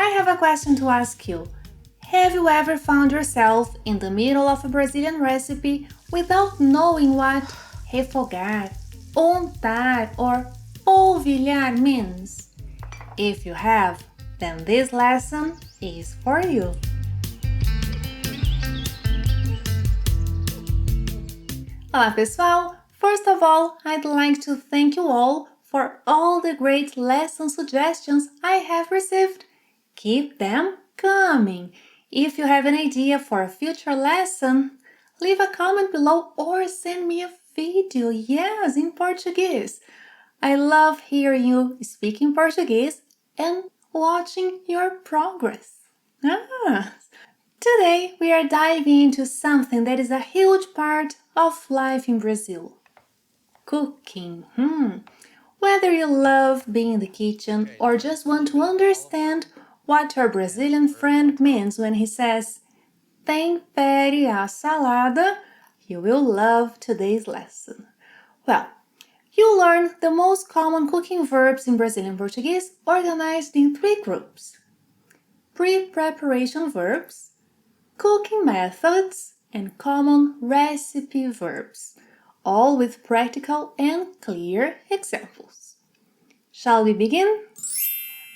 I have a question to ask you. Have you ever found yourself in the middle of a Brazilian recipe without knowing what refogar, untar, or polvilhar means? If you have, then this lesson is for you. Olá pessoal! First of all, I'd like to thank you all for all the great lesson suggestions I have received. Keep them coming! If you have an idea for a future lesson, leave a comment below or send me a video, yes, in Portuguese. I love hearing you speaking Portuguese and watching your progress. Today we are diving into something that is a huge part of life in Brazil. Cooking. Whether you love being in the kitchen or just want to understand what your Brazilian friend means when he says tempere a salada, you will love today's lesson. Well, you'll learn the most common cooking verbs in Brazilian Portuguese organized in 3 groups: pre-preparation verbs, cooking methods, and common recipe verbs, all with practical and clear examples. Shall we begin?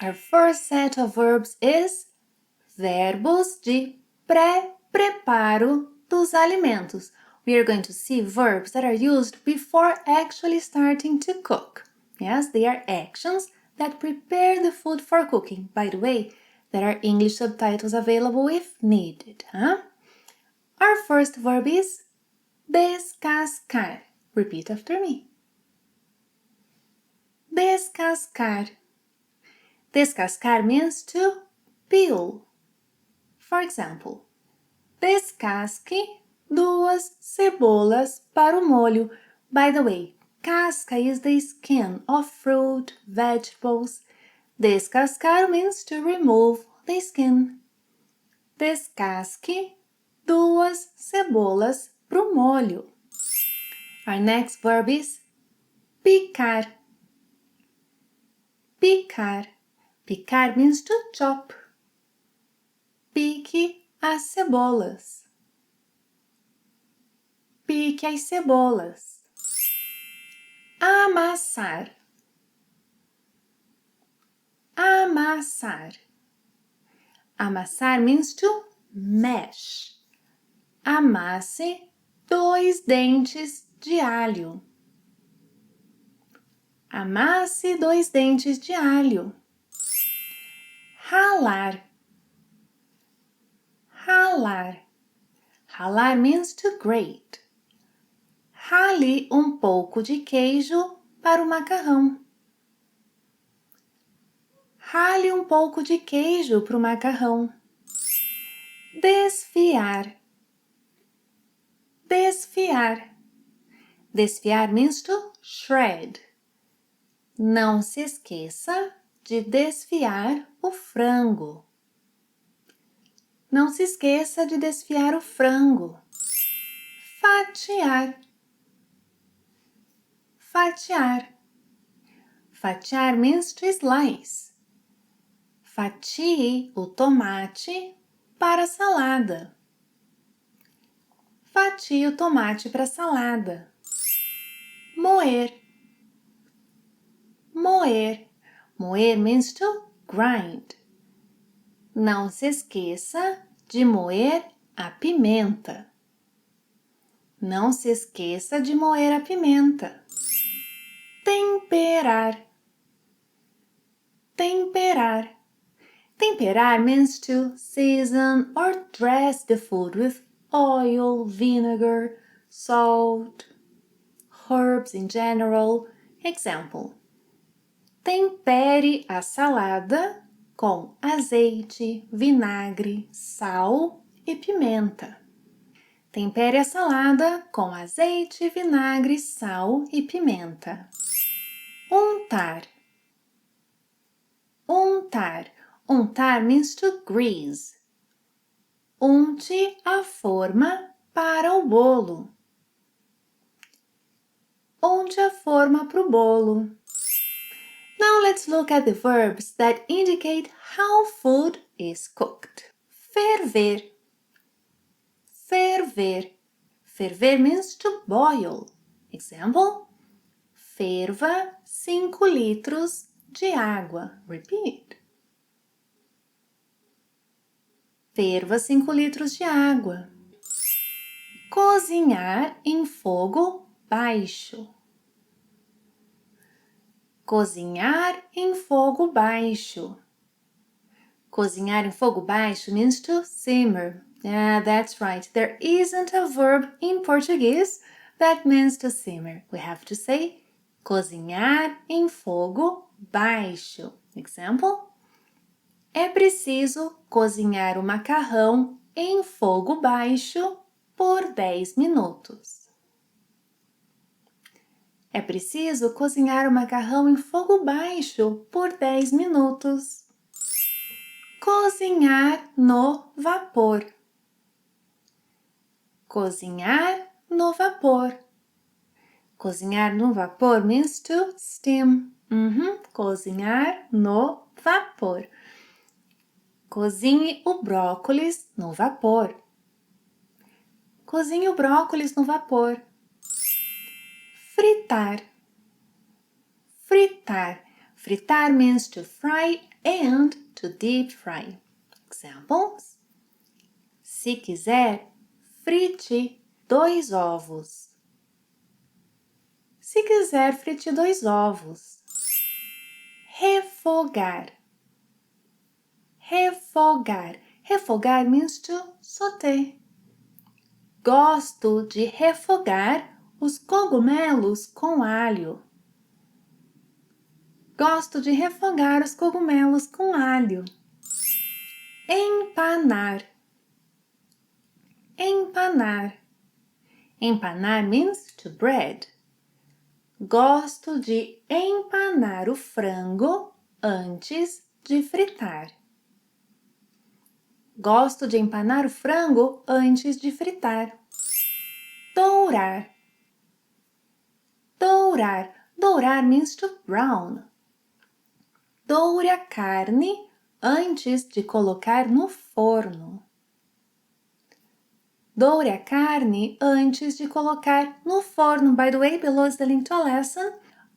Our first set of verbs is verbos de pré-preparo dos alimentos. We are going to see verbs that are used before actually starting to cook. Yes, they are actions that prepare the food for cooking. By the way, there are English subtitles available if needed. Our first verb is descascar. Repeat after me. Descascar. Descascar means to peel. For example, descasque 2 cebolas para o molho. By the way, casca is the skin of fruit, vegetables. Descascar means to remove the skin. Descasque 2 cebolas pro molho. Our next verb is picar. Picar. Picar means to chop. Pique as cebolas. Pique as cebolas. Amassar. Amassar. Amassar means to mash. Amasse 2 dentes de alho. Amasse 2 dentes de alho. Ralar. Ralar. Ralar means to grate. Rale pouco de queijo para o macarrão. Rale pouco de queijo para o macarrão. Desfiar. Desfiar. Desfiar means to shred. Não se esqueça de desfiar o frango. Não se esqueça de desfiar o frango. Fatiar. Fatiar. Fatiar means to slice. Fatie o tomate para a salada. Fatie o tomate para a salada. Moer. Moer. Moer means to grind. Não se esqueça de moer a pimenta. Não se esqueça de moer a pimenta. Temperar. Temperar. Temperar means to season or dress the food with oil, vinegar, salt, herbs in general. Example: tempere a salada com azeite, vinagre, sal e pimenta. Tempere a salada com azeite, vinagre, sal e pimenta. Untar. Untar. Untar means to grease. Unte a forma para o bolo. Unte a forma para o bolo. Now let's look at the verbs that indicate how food is cooked. Ferver. Ferver. Ferver means to boil. Example: ferva 5 litros de água. Repeat. Ferva 5 litros de água. Cozinhar em fogo baixo. Cozinhar em fogo baixo. Cozinhar em fogo baixo means to simmer. Yeah, that's right. There isn't a verb in Portuguese that means to simmer. We have to say cozinhar em fogo baixo. Example: é preciso cozinhar o macarrão em fogo baixo por 10 minutos. É preciso cozinhar o macarrão em fogo baixo por 10 minutos. Cozinhar no vapor. Cozinhar no vapor. Cozinhar no vapor means to steam. Cozinhar no vapor. Cozinhe o brócolis no vapor. Cozinhe o brócolis no vapor. Fritar. Fritar. Fritar means to fry and to deep fry. Examples: se quiser, frite 2 ovos. Se quiser, frite 2 ovos. Refogar. Refogar. Refogar means to sauté. Gosto de refogar os cogumelos com alho. Gosto de refogar os cogumelos com alho. Empanar. Empanar. Empanar means to bread. Gosto de empanar o frango antes de fritar. Gosto de empanar o frango antes de fritar. Dourar. Dourar. Dourar means to brown. Doure a carne antes de colocar no forno. Doure a carne antes de colocar no forno. By the way, below is the link to a lesson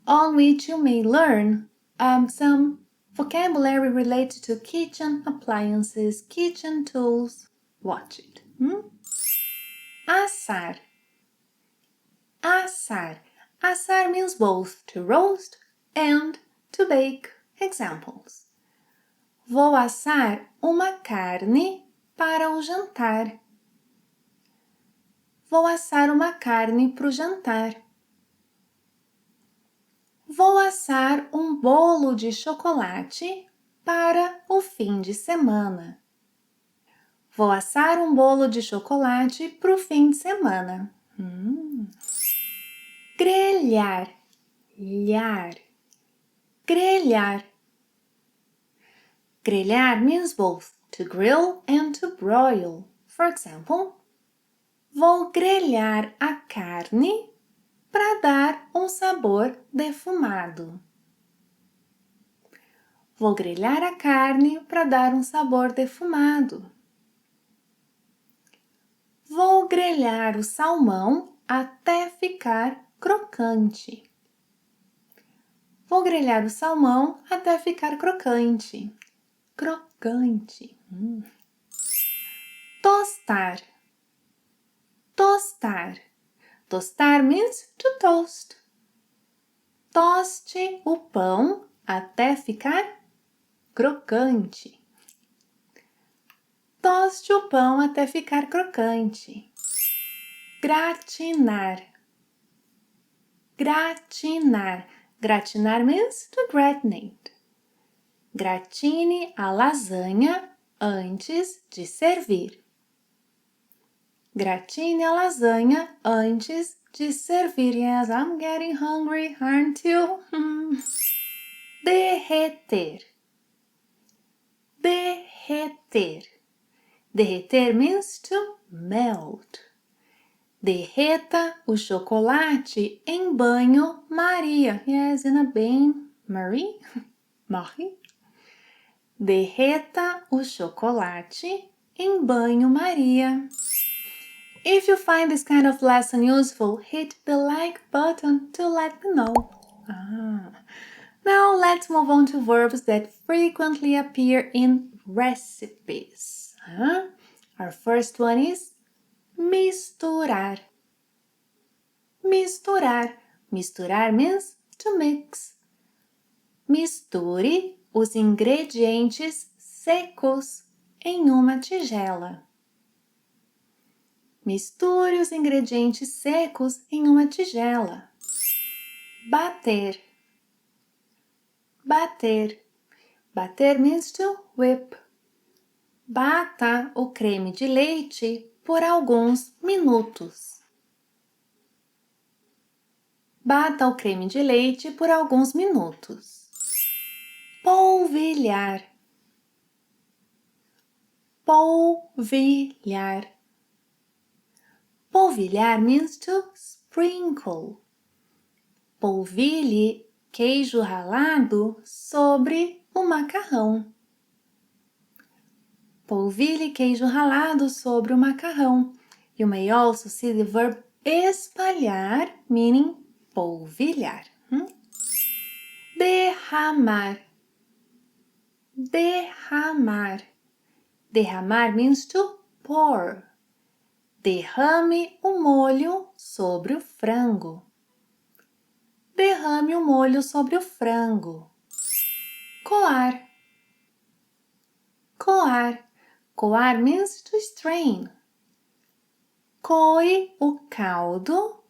on which you may learn some vocabulary related to kitchen appliances, kitchen tools. Watch it. Assar. Assar. Assar means both to roast and to bake. Examples: vou assar uma carne para o jantar. Vou assar uma carne para o jantar. Vou assar um bolo de chocolate para o fim de semana. Vou assar um bolo de chocolate para o fim de semana. Grelhar. Lhar. Grelhar. Grelhar means both to grill and to broil. For example, vou grelhar a carne para dar um sabor defumado. Vou grelhar a carne para dar um sabor defumado. Vou grelhar o salmão até ficar crocante. Vou grelhar o salmão até ficar crocante. Crocante. Tostar. Tostar. Tostar means to toast. Toste o pão até ficar crocante. Toste o pão até ficar crocante. Gratinar. Gratinar. Gratinar means to gratinate. Gratine a lasanha antes de servir. Gratine a lasanha antes de servir. Yes, I'm getting hungry, aren't you? Derreter. Derreter. Derreter means to melt. Derreta o chocolate em banho-maria. Yes, in a Marie, Marie. Derreta o chocolate em banho-maria. If you find this kind of lesson useful, hit the like button to let me know. Now let's move on to verbs that frequently appear in recipes. Our first one is misturar. Misturar. Misturar means to mix. Misture os ingredientes secos em uma tigela. Misture os ingredientes secos em uma tigela. Bater. Bater. Bater means to whip. Bata o creme de leite por alguns minutos. Bata o creme de leite por alguns minutos. Polvilhar. Polvilhar. Polvilhar means to sprinkle. Polvilhe queijo ralado sobre o macarrão. Polvilhe queijo ralado sobre o macarrão. You may also see the verb espalhar, meaning polvilhar. Derramar. Derramar. Derramar means to pour. Derrame o molho sobre o frango. Derrame o molho sobre o frango. Coar. Coar. Coar means to strain. Coe o caldo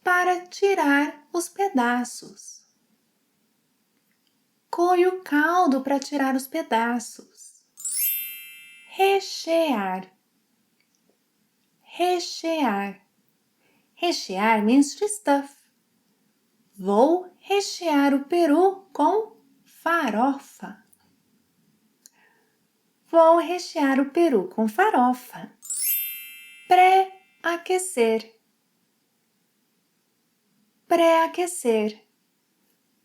para tirar os pedaços. Coe o caldo para tirar os pedaços. Rechear. Rechear. Rechear means to stuff. Vou rechear o peru com farofa. Vou rechear o peru com farofa. Pré-aquecer. Pré-aquecer.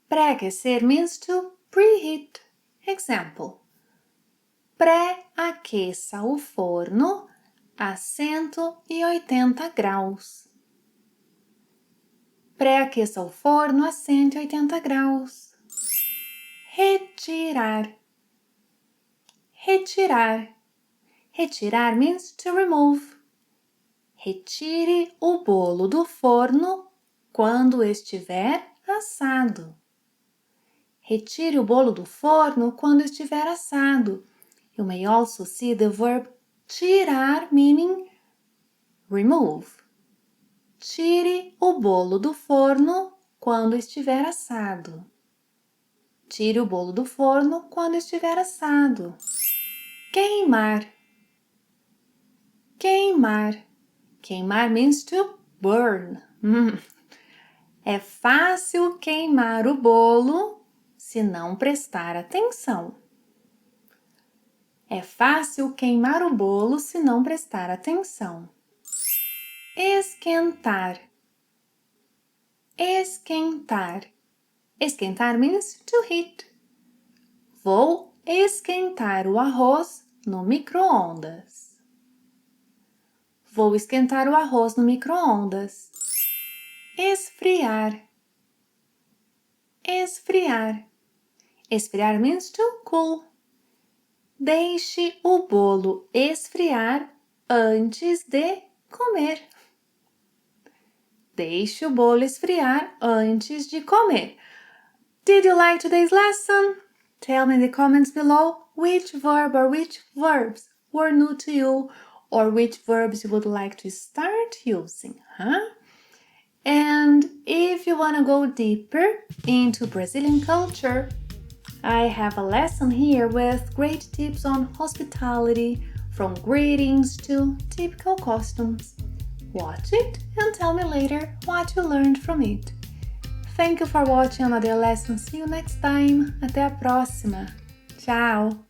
Pré-aquecer means to preheat. Example. Pré-aqueça o forno a 180 graus. Pré-aqueça o forno a 180 graus. Retirar. Retirar. Retirar means to remove. Retire o bolo do forno quando estiver assado. Retire o bolo do forno quando estiver assado. You may also see the verb tirar, meaning remove. Tire o bolo do forno quando estiver assado. Tire o bolo do forno quando estiver assado. Queimar. Queimar. Queimar means to burn. É fácil queimar o bolo se não prestar atenção. É fácil queimar o bolo se não prestar atenção. Esquentar. Esquentar. Esquentar means to heat. Vou esquentar o arroz no micro-ondas. Vou esquentar o arroz no micro-ondas. Esfriar. Esfriar. Esfriar means to cool. Deixe o bolo esfriar antes de comer. Deixe o bolo esfriar antes de comer. Did you like today's lesson? Tell me in the comments below which verb or which verbs were new to you or which verbs you would like to start using, And if you want to go deeper into Brazilian culture, I have a lesson here with great tips on hospitality, from greetings to typical costumes. Watch it and tell me later what you learned from it. Thank you for watching another lesson. See you next time. Até a próxima. Tchau!